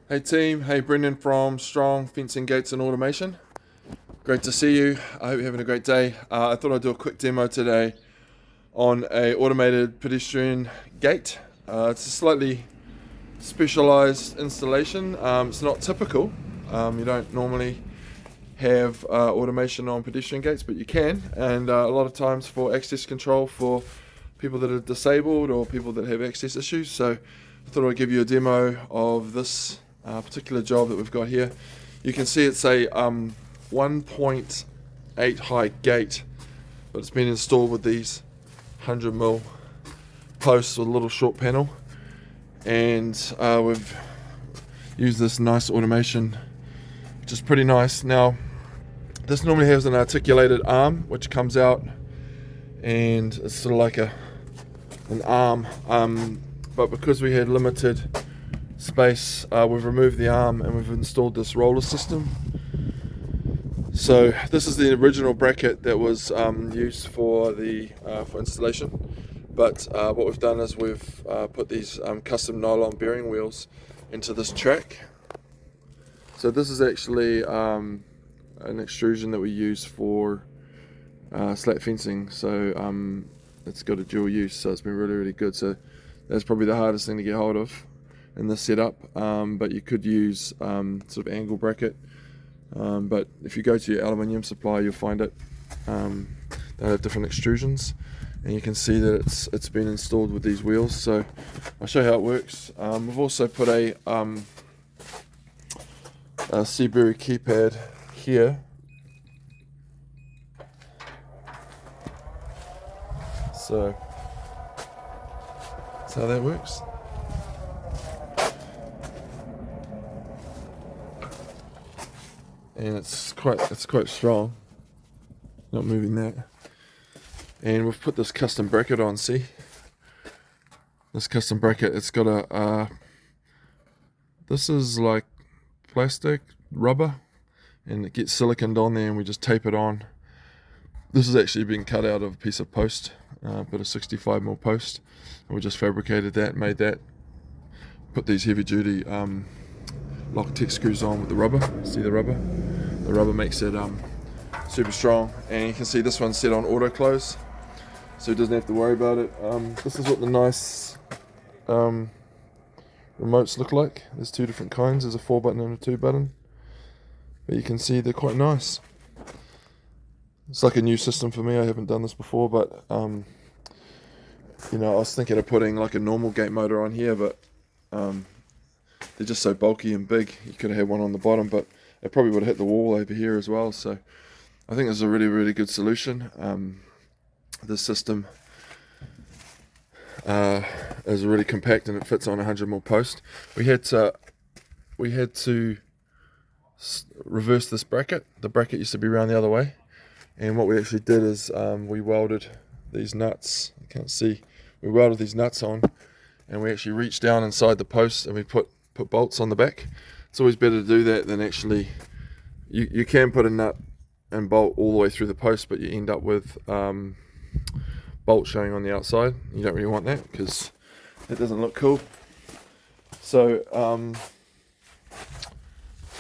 Hey team, hey Brendan from Strong Fencing Gates and Automation. Great to see you. I hope you're having a great day. I thought I'd do a quick demo today on a automated pedestrian gate. It's a slightly specialized installation. It's not typical. You don't normally have automation on pedestrian gates, but you can. And a lot of times for access control for people that are disabled or people that have access issues. So I thought I'd give you a demo of this particular job that we've got here. You can see it's a 1.8 high gate, but it's been installed with these 100mm posts with a little short panel, and we've used this nice automation, which is pretty nice. Now, this normally has an articulated arm which comes out, and it's sort of like an arm, but because we had limited space, we've removed the arm and we've installed this roller system. So this is the original bracket that was used for the for installation, but what we've done is we've put these custom nylon bearing wheels into this track. So this is actually an extrusion that we use for slat fencing, so it's got a dual use, so it's been really good. So that's probably the hardest thing to get hold of in this setup, but you could use sort of angle bracket, but if you go to your aluminium supplier, you'll find it. They have different extrusions, and you can see that it's been installed with these wheels. So I'll show you how it works. We've also put a Seabury keypad here. So that's how that works. And it's quite strong. Not moving that. And we've put this custom bracket on. See, this custom bracket. It's got a. This is like plastic rubber, and it gets siliconed on there, and we just tape it on. This has actually been cut out of a piece of post, but a 65mm post, and we just fabricated that, made that. Put these heavy duty Loctite screws on with the rubber. See the rubber? The rubber makes it super strong, and you can see this one's set on auto close, so it doesn't have to worry about it. This is what the nice remotes look like. There's two different kinds. There's a 4-button and a 2-button, but you can see they're quite nice. It's like a new system for me. I haven't done this before, but you know, I was thinking of putting like a normal gate motor on here, but they're just so bulky and big. You could have had one on the bottom, but it probably would have hit the wall over here as well. So I think it's a really good solution. This system is really compact, and it fits on a 100mm post. We had to reverse this bracket. The bracket used to be around the other way, and what we actually did is we welded these nuts. You can't see. We welded these nuts on, and we actually reached down inside the post and we put bolts on the back. It's always better to do that than actually. You can put a nut and bolt all the way through the post, but you end up with bolts showing on the outside. You don't really want that because it doesn't look cool. So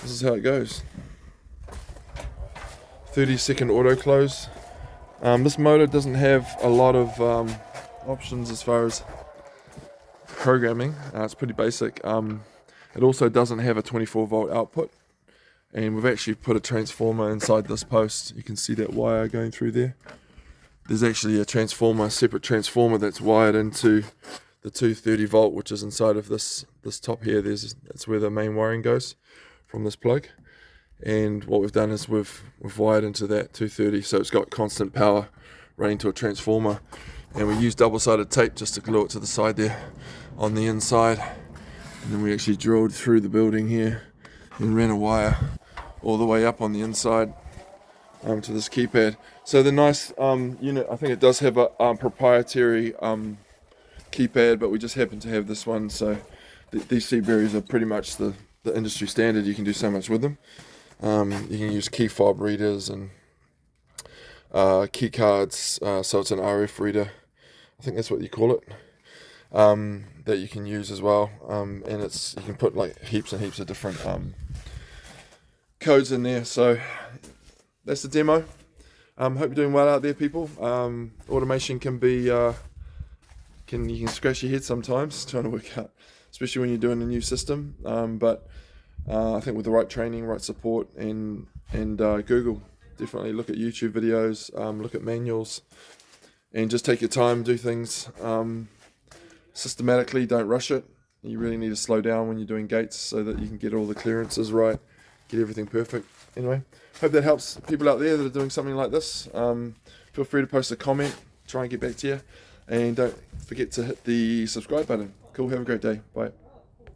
this is how it goes. 30-second auto close. This motor doesn't have a lot of options as far as programming. It's pretty basic. It also doesn't have a 24-volt output, and we've actually put a transformer inside this post. You can see that wire going through there. There's actually a separate transformer that's wired into the 230-volt, which is inside of this top here. That's where the main wiring goes from this plug. And what we've done is we've wired into that 230, so it's got constant power running to a transformer. And we used double-sided tape just to glue it to the side there on the inside. And then we actually drilled through the building here and ran a wire all the way up on the inside to this keypad. So the nice unit, I think it does have a proprietary keypad, but we just happen to have this one. So these Seaburys are pretty much the industry standard. You can do so much with them. You can use key fob readers and key cards, so it's an RF reader. I think that's what you call it. that you can use as well, and you can put like heaps and heaps of different codes in there. So that's the demo. Hope you're doing well out there, people. Automation can be you can scratch your head sometimes trying to work out, especially when you're doing a new system. But I think with the right training, right support, and Google, definitely look at YouTube videos, look at manuals, and just take your time, do things systematically. Don't rush it. You really need to slow down when you're doing gates so that you can get all the clearances right, get everything perfect. Anyway, hope that helps people out there that are doing something like this. Feel free to post a comment, try and get back to you, and don't forget to hit the subscribe button. Cool, have a great day. Bye.